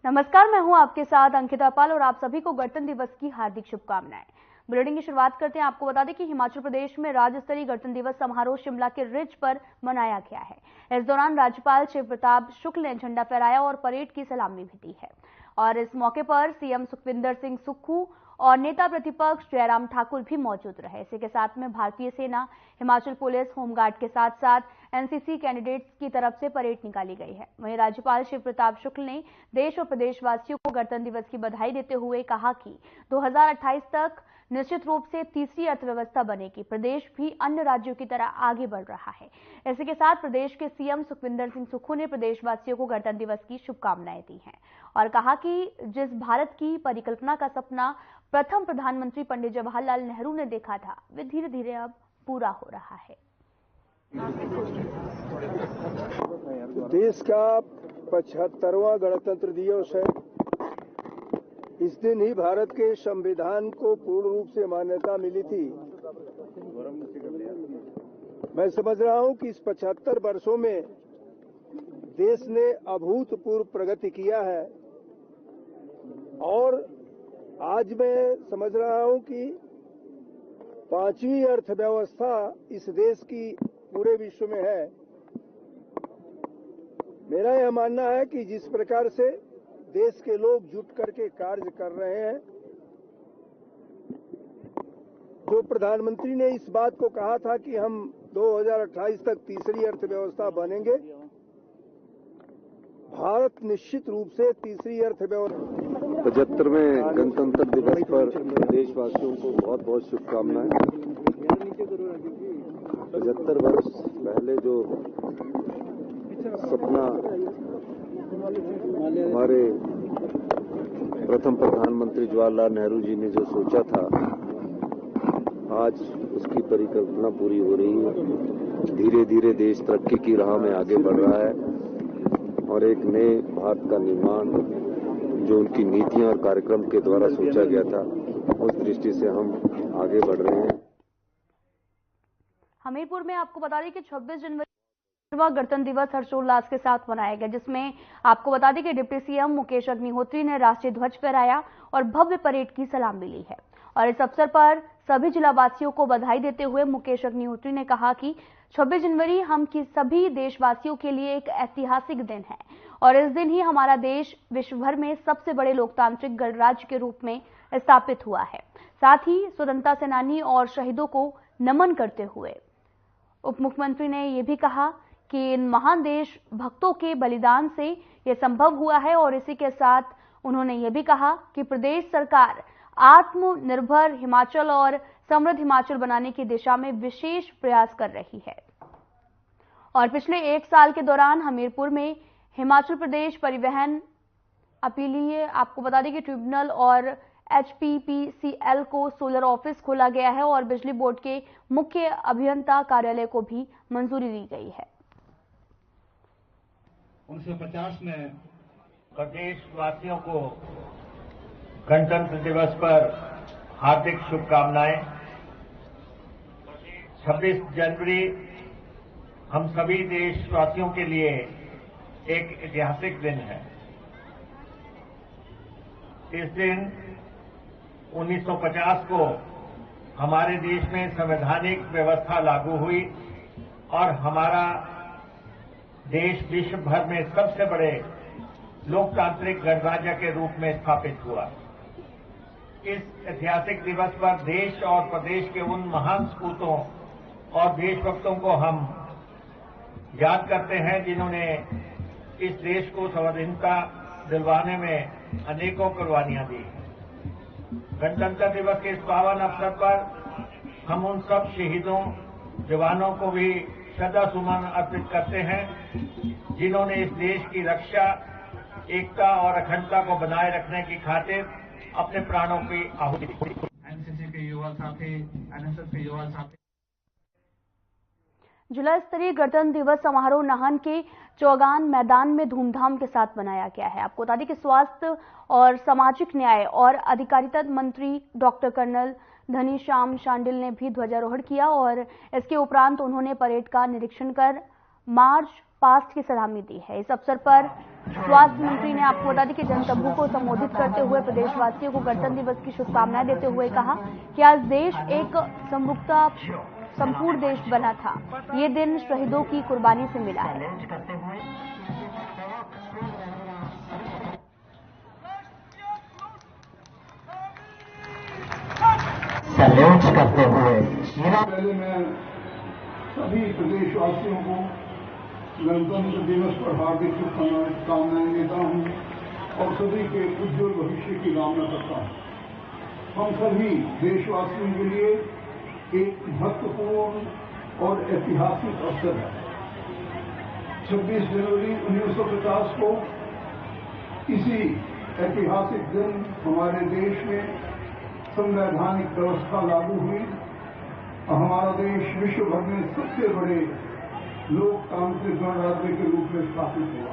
नमस्कार, मैं हूं आपके साथ अंकिता पाल और आप सभी को गणतंत्र दिवस की हार्दिक शुभकामनाएं। बुलेटिन की शुरुआत करते हैं। आपको बता दें कि हिमाचल प्रदेश में राज्य स्तरीय गणतंत्र दिवस समारोह शिमला के रिज पर मनाया गया है। इस दौरान राज्यपाल शिव प्रताप शुक्ल ने झंडा फहराया और परेड की सलामी भी दी है। और इस मौके पर सीएम सुखविंदर सिंह सुक्खू और नेता प्रतिपक्ष जयराम ठाकुर भी मौजूद रहे। इसी के साथ में भारतीय सेना, हिमाचल पुलिस, होमगार्ड के साथ साथ एनसीसी कैंडिडेट्स की तरफ से परेड निकाली गई है। वहीं राज्यपाल शिव प्रताप शुक्ल ने देश और प्रदेशवासियों को गणतंत्र दिवस की बधाई देते हुए कहा कि 2028 तक निश्चित रूप से तीसरी अर्थव्यवस्था बनेगी। प्रदेश भी अन्य राज्यों की तरह आगे बढ़ रहा है। इसी के साथ प्रदेश के सीएम सुखविंदर सिंह सुक्खू ने प्रदेशवासियों को गणतंत्र दिवस की शुभकामनाएं दी हैं और कहा कि जिस भारत की परिकल्पना का सपना प्रथम प्रधानमंत्री पंडित जवाहरलाल नेहरू ने देखा था, वे धीरे धीरे अब पूरा हो रहा है। देश का 75वां गणतंत्र दिवस है। इस दिन ही भारत के संविधान को पूर्ण रूप से मान्यता मिली थी। मैं समझ रहा हूं कि इस 75 वर्षों में देश ने अभूतपूर्व प्रगति किया है और आज मैं समझ रहा हूं कि 5वीं अर्थव्यवस्था इस देश की पूरे विश्व में है। मेरा यह मानना है कि जिस प्रकार से देश के लोग जुट करके कार्य कर रहे हैं, जो प्रधानमंत्री ने इस बात को कहा था कि हम 2028 तक तीसरी अर्थव्यवस्था बनेंगे, भारत निश्चित रूप से तीसरी अर्थव्यवस्था। 75वें गणतंत्र दिवस पर देशवासियों को बहुत बहुत शुभकामनाएं। 75 वर्ष पहले जो सपना हमारे प्रथम प्रधानमंत्री जवाहरलाल नेहरू जी ने जो सोचा था, आज उसकी परिकल्पना पूरी हो रही है। धीरे धीरे देश तरक्की की राह में आगे बढ़ रहा है और एक नए भारत का निर्माण जो उनकी नीतियां और कार्यक्रम के द्वारा सोचा गया था, उस दृष्टि से हम आगे बढ़ रहे हैं। हमीरपुर में आपको बता दें कि 26 जनवरी गणतंत्र दिवस हर्षोल्लास के साथ मनाया गया, जिसमें आपको बता दें कि डिप्टी सीएम मुकेश अग्निहोत्री ने राष्ट्रीय ध्वज फहराया और भव्य परेड की सलामी ली है। और इस अवसर पर सभी जिलावासियों को बधाई देते हुए मुकेश अग्निहोत्री ने कहा कि 26 जनवरी हम की सभी देशवासियों के लिए एक ऐतिहासिक दिन है और इस दिन ही हमारा देश विश्व भर में सबसे बड़े लोकतांत्रिक गणराज्य के रूप में स्थापित हुआ है। साथ ही स्वतंत्रता सेनानी और शहीदों को नमन करते हुए उप मुख्यमंत्री ने यह भी कहा कि इन महान देश भक्तों के बलिदान से यह संभव हुआ है और इसी के साथ उन्होंने यह भी कहा कि प्रदेश सरकार आत्मनिर्भर हिमाचल और समृद्ध हिमाचल बनाने की दिशा में विशेष प्रयास कर रही है। और पिछले 1 साल के दौरान हमीरपुर में हिमाचल प्रदेश परिवहन अपीलीय आपको बता दें कि ट्रिब्यूनल और HPPCL को सोलर ऑफिस खोला गया है और बिजली बोर्ड के मुख्य अभियंता कार्यालय को भी मंजूरी दी गई है। 1950 में प्रदेशवासियों को गणतंत्र दिवस पर हार्दिक शुभकामनाएं। 26 जनवरी हम सभी देशवासियों के लिए एक ऐतिहासिक दिन है। इस दिन 1950 को हमारे देश में संवैधानिक व्यवस्था लागू हुई और हमारा देश विश्व भर में सबसे बड़े लोकतांत्रिक गणराज्य के रूप में स्थापित हुआ। इस ऐतिहासिक दिवस पर देश और प्रदेश के उन महान सपूतों और देशभक्तों को हम याद करते हैं जिन्होंने इस देश को स्वाधीनता दिलवाने में अनेकों कुर्बानियां दी। गणतंत्र दिवस के इस पावन अवसर पर हम उन सब शहीदों, जवानों को भी श्रद्धा सुमन अर्पित करते हैं जिन्होंने इस देश की रक्षा, एकता और अखंडता को बनाए रखने की खातिर अपने प्राणों की आहुति दी। एनसीसी के युवा साथी, एनएसएस के युवा साथी। जिला स्तरीय गणतंत्र दिवस समारोह नाहन के चौगान मैदान में धूमधाम के साथ मनाया गया है। आपको बता दें कि स्वास्थ्य और सामाजिक न्याय और अधिकारिता मंत्री डॉक्टर कर्नल धनीश्याम शांडिल ने भी ध्वजारोहण किया और इसके उपरांत उन्होंने परेड का निरीक्षण कर मार्च पास्ट की सलामी दी है। इस अवसर पर स्वास्थ्य मंत्री ने आपको बता दें कि जनसभा को संबोधित करते हुए प्रदेशवासियों को गणतंत्र दिवस की शुभकामनाएं देते हुए कहा कि आज देश एक समृद्धता संपूर्ण देश बना था। ये दिन शहीदों की कुर्बानी से मिला है। पहले मैं सभी प्रदेशवासियों को गणतंत्र दिवस पर हार्दिक शुभकामनाएं देता हूं और सभी के उज्जवल भविष्य की कामना करता हूं। हम सभी देशवासियों के लिए एक महत्वपूर्ण और ऐतिहासिक अवसर है। 26 जनवरी 1950 को इसी ऐतिहासिक दिन हमारे देश में संवैधानिक व्यवस्था लागू हुई और हमारा देश विश्व भर में सबसे बड़े लोकतांत्रिक गणराज्य के रूप में स्थापित हुआ।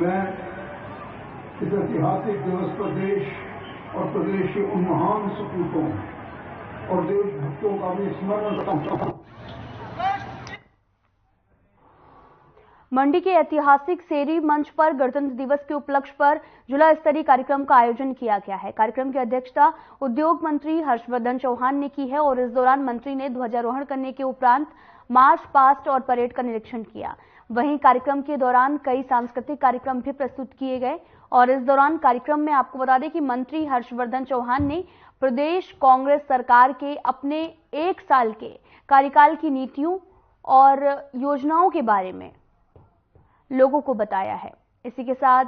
मैं इस ऐतिहासिक दिवस पर देश और प्रदेश के उन महान सपूतों और देशभक्तों का भी स्मरण करता हूं। मंडी के ऐतिहासिक सेरी मंच पर गणतंत्र दिवस के उपलक्ष्य पर जिला स्तरीय कार्यक्रम का आयोजन किया गया है। कार्यक्रम की अध्यक्षता उद्योग मंत्री हर्षवर्धन चौहान ने की है और इस दौरान मंत्री ने ध्वजारोहण करने के उपरांत मार्च पास्ट और परेड का निरीक्षण किया। वहीं कार्यक्रम के दौरान कई सांस्कृतिक कार्यक्रम भी प्रस्तुत किए गए और इस दौरान कार्यक्रम में आपको बता दें कि मंत्री हर्षवर्धन चौहान ने प्रदेश कांग्रेस सरकार के अपने 1 साल के कार्यकाल की नीतियों और योजनाओं के बारे में लोगों को बताया है। इसी के साथ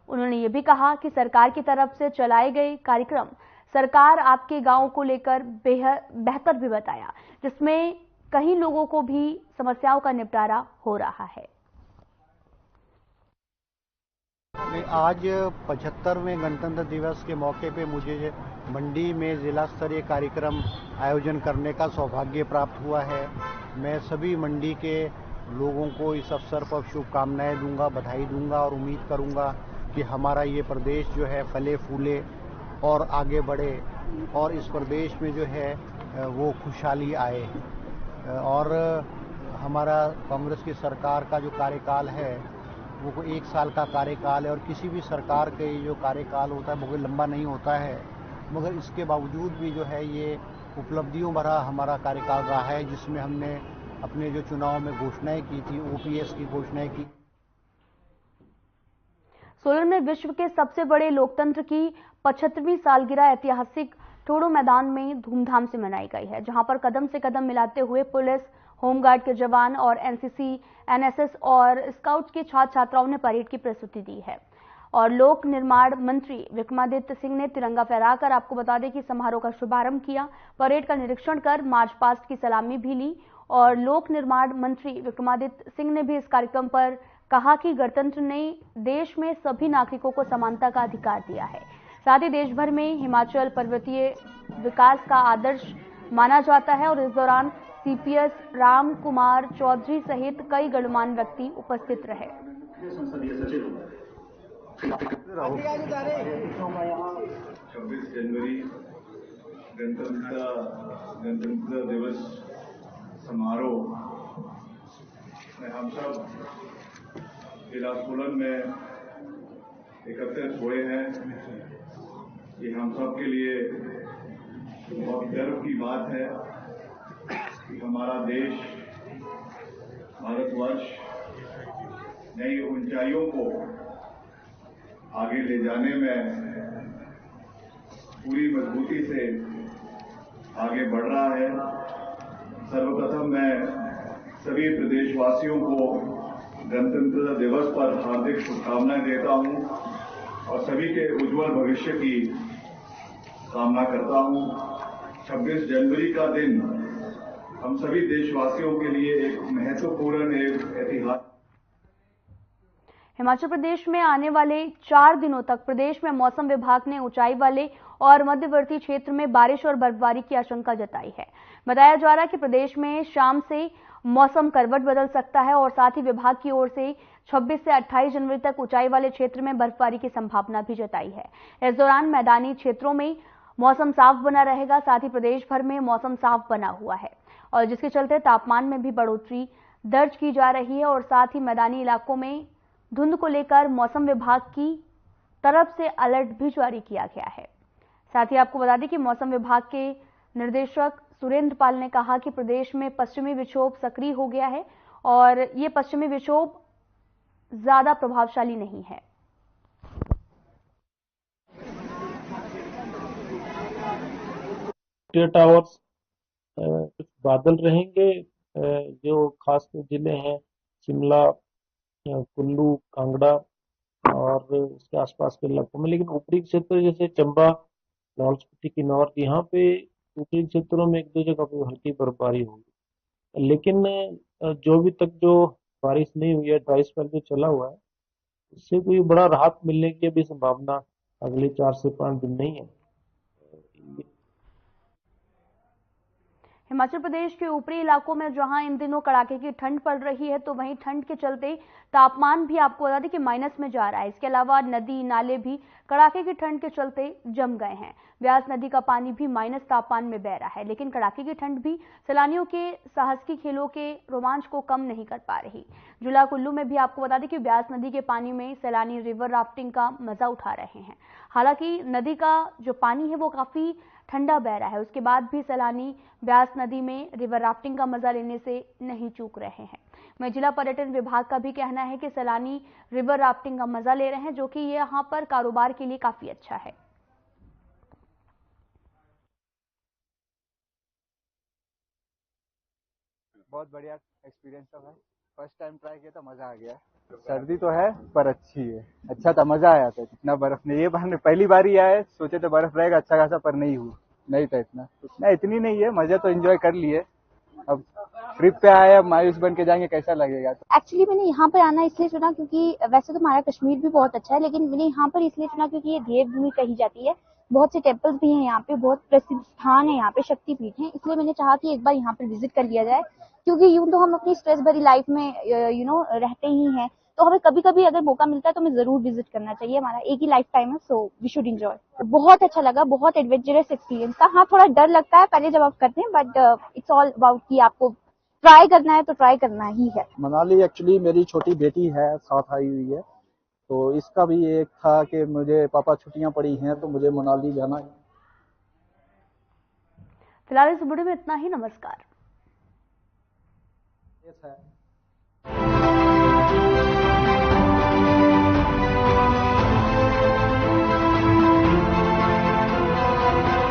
उन्होंने ये भी कहा कि सरकार की तरफ से चलाए गए कार्यक्रम सरकार आपके गांव को लेकर बेहतर भी बताया, जिसमें कई लोगों को भी समस्याओं का निपटारा हो रहा है। आज 75वें गणतंत्र दिवस के मौके पे मुझे मंडी में जिला स्तरीय कार्यक्रम आयोजन करने का सौभाग्य प्राप्त हुआ है। मैं सभी मंडी के लोगों को इस अवसर पर शुभकामनाएं दूंगा, बधाई दूंगा और उम्मीद करूंगा कि हमारा ये प्रदेश जो है फले फूले और आगे बढ़े और इस प्रदेश में जो है वो खुशहाली आए। और हमारा कांग्रेस की सरकार का जो कार्यकाल है वो 1 साल का कार्यकाल है और किसी भी सरकार के जो कार्यकाल होता है बहुत लंबा नहीं होता है, मगर इसके बावजूद भी जो है ये उपलब्धियों भरा हमारा कार्यकाल रहा है, जिसमें हमने अपने जो चुनाव में घोषणाएं की थी, ओपीएस की घोषणाएं की। सोलन में विश्व के सबसे बड़े लोकतंत्र की 75वीं सालगिरह ऐतिहासिक टोडो मैदान में धूमधाम से मनाई गई है, जहां पर कदम से कदम मिलाते हुए पुलिस, होमगार्ड के जवान और एनसीसी, एनएसएस और स्काउट्स के छात्र छात्राओं ने परेड की प्रस्तुति दी है। और लोक निर्माण मंत्री विक्रमादित्य सिंह ने तिरंगा फहराकर आपको बता दें कि समारोह का शुभारंभ किया। परेड का निरीक्षण कर मार्च पास्ट की सलामी भी ली और लोक निर्माण मंत्री विक्रमादित्य सिंह ने भी इस कार्यक्रम पर कहा कि गणतंत्र ने देश में सभी नागरिकों को समानता का अधिकार दिया है। साथ ही देश भर में हिमाचल पर्वतीय विकास का आदर्श माना जाता है और इस दौरान सीपीएस राम कुमार चौधरी सहित कई गणमान्य व्यक्ति उपस्थित रहे। 26 जनवरी गणतंत्र दिवस समारोह में हम सब जिला सोलन में एकत्रित हुए हैं। ये हम सब के लिए बहुत गर्व की बात है कि हमारा देश भारतवर्ष नई ऊंचाइयों को आगे ले जाने में पूरी मजबूती से आगे बढ़ रहा है। सर्वप्रथम मैं सभी प्रदेशवासियों को गणतंत्र दिवस पर हार्दिक शुभकामनाएं देता हूं और सभी के उज्जवल भविष्य की कामना करता हूं। 26 जनवरी का दिन हम सभी देशवासियों के लिए एक महत्वपूर्ण ऐतिहासिक। हिमाचल प्रदेश में आने वाले 4 दिनों तक प्रदेश में मौसम विभाग ने ऊंचाई वाले और मध्यवर्ती क्षेत्र में बारिश और बर्फबारी की आशंका जताई है। बताया जा रहा है कि प्रदेश में शाम से मौसम करवट बदल सकता है और साथ ही विभाग की ओर से 26 से 28 जनवरी तक ऊंचाई वाले क्षेत्र में बर्फबारी की संभावना भी जताई है। इस दौरान मैदानी क्षेत्रों में मौसम साफ बना रहेगा। साथ ही प्रदेश भर में मौसम साफ बना हुआ है और जिसके चलते तापमान में भी बढ़ोतरी दर्ज की जा रही है और साथ ही मैदानी इलाकों में धुंध को लेकर मौसम विभाग की तरफ से अलर्ट भी जारी किया गया है। साथ ही आपको बता दें कि मौसम विभाग के निर्देशक सुरेंद्र पाल ने कहा कि प्रदेश में पश्चिमी विक्षोभ सक्रिय हो गया है और ये पश्चिमी विक्षोभ ज्यादा प्रभावशाली नहीं है। टावर्स कुछ बादल रहेंगे, जो खास जिले हैं शिमला, कुल्लू, कांगड़ा और उसके आसपास के इलाकों में, लेकिन ऊपरी क्षेत्र जैसे चंबा, लाहौल स्पीति, किन्नौर, यहाँ पे ऊपरी क्षेत्रों में एक दो जगह पे हल्की बर्फबारी होगी। लेकिन जो भी तक जो बारिश नहीं हुई है, ड्राई स्पेल जो चला हुआ है, इससे कोई बड़ा राहत मिलने की अभी संभावना अगले 4 से 5 दिन नहीं है। हिमाचल प्रदेश के ऊपरी इलाकों में जहां इन दिनों कड़ाके की ठंड पड़ रही है, तो वहीं ठंड के चलते तापमान भी आपको बता दें कि माइनस में जा रहा है। इसके अलावा नदी नाले भी कड़ाके की ठंड के चलते जम गए हैं। ब्यास नदी का पानी भी माइनस तापमान में बह रहा है, लेकिन कड़ाके की ठंड भी सैलानियों के साहसिक खेलों के रोमांच को कम नहीं कर पा रही। जिला कुल्लू में भी आपको बता दें कि ब्यास नदी के पानी में सैलानी रिवर राफ्टिंग का मजा उठा रहे हैं। हालांकि नदी का जो पानी है वो काफी ठंडा बह रहा है, उसके बाद भी सैलानी ब्यास नदी में रिवर राफ्टिंग का मजा लेने से नहीं चूक रहे हैं। वहीं जिला पर्यटन विभाग का भी कहना है कि सैलानी रिवर राफ्टिंग का मजा ले रहे हैं, जो कि ये यहाँ पर कारोबार के लिए काफी अच्छा है। बहुत बढ़िया एक्सपीरियंस था भाई, फर्स्ट टाइम ट्राई किया था, मजा आ गया। सर्दी तो है पर अच्छी है, अच्छा था, मजा आया था। इतना बर्फ नहीं, ये बार पहली बार ही आया, सोचे तो बर्फ रहेगा अच्छा खासा, पर नहीं था इतना इतनी नहीं है। मजा तो एंजॉय कर लिए, अब ट्रिप पे आए, अब मायूस बन के जाएंगे, कैसा लगेगा। एक्चुअली मैंने यहाँ पर आना इसलिए चुना क्योंकि वैसे तो हमारा कश्मीर भी बहुत अच्छा है, लेकिन मैंने यहाँ पर इसलिए चुना क्योंकि ये देवभूमि कही जाती है। बहुत से टेम्पल्स भी हैं यहाँ पे, बहुत प्रसिद्ध स्थान है यहाँ पे, शक्तिपीठ है, इसलिए मैंने चाहा कि एक बार यहाँ पर विजिट कर लिया जाए। क्योंकि यूं तो हम अपनी स्ट्रेस भरी लाइफ में रहते ही हैं, तो हमें कभी कभी अगर मौका मिलता है तो हमें जरूर विजिट करना चाहिए। हमारा एक ही लाइफ टाइम है, सो वी शुड एंजॉय। बहुत अच्छा लगा, बहुत एडवेंचरस एक्सपीरियंस था। हाँ, थोड़ा डर लगता है पहले जब आप करते हैं, बट इट्स ऑल अबाउट कि आपको ट्राई करना है तो ट्राई करना ही है। मनाली एक्चुअली मेरी छोटी बेटी है, साथ आई हुई है, तो इसका भी एक था कि मुझे पापा छुट्टियां पड़ी हैं तो मुझे मनाली जाना है। फिलहाल इस वीडियो में इतना ही। नमस्कार। है